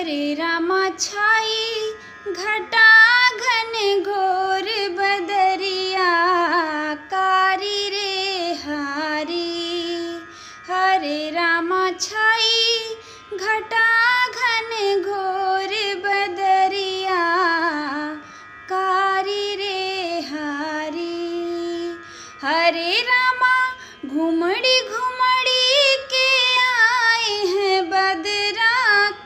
हरे रामा छाई घटा घन घोर बदरिया कारी रे हारी। हरे रामा छाई घटा घन घोर बदरिया कारी रे हारी। हरे रामा घुमड़ी घुमड़ी के आए हैं बदरा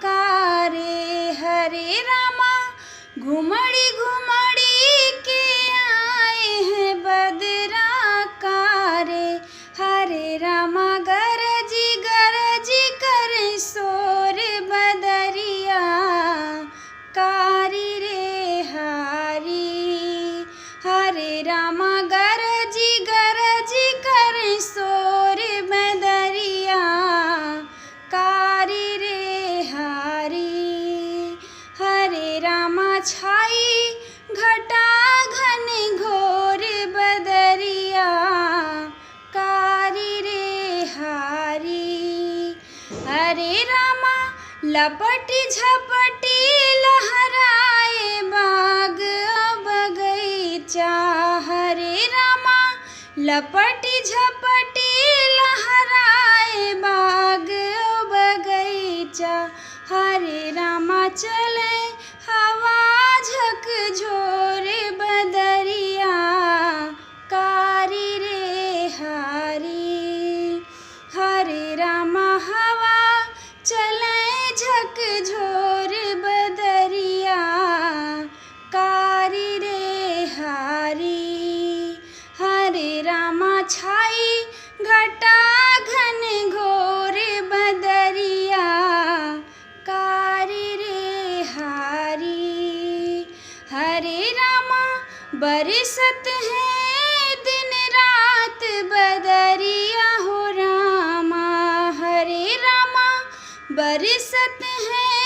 कारे। हरे रामा घुमड़ी घुमड़ी के आए हैं बदरा कारे। हरे रामा गरजी गरजी कर शोर बदरिया कारी रे हारी। हरे रामा गरजी गरजी कर शोर बदरिया कारी रे हारी। हरे रामा छाई घटा घन घोर बदरिया कारी रे हारी। हरे रामा लपटी झपटी लहराए बाग बगीचा। हरे रामा लपटी झपटी लहराए बाग बगीचा। हरे रामा चले हवा झकझोर बदरिया कारी रे हारी। हरे रामा हवा चले झकझोर बदरिया कारी रे हारी। हरे रामा छाई घटा घन घोर बदरिया कारी रे हारी। हरे रामा बरसत है दिन रात बदरिया हो रामा। हरे रामा बरसत है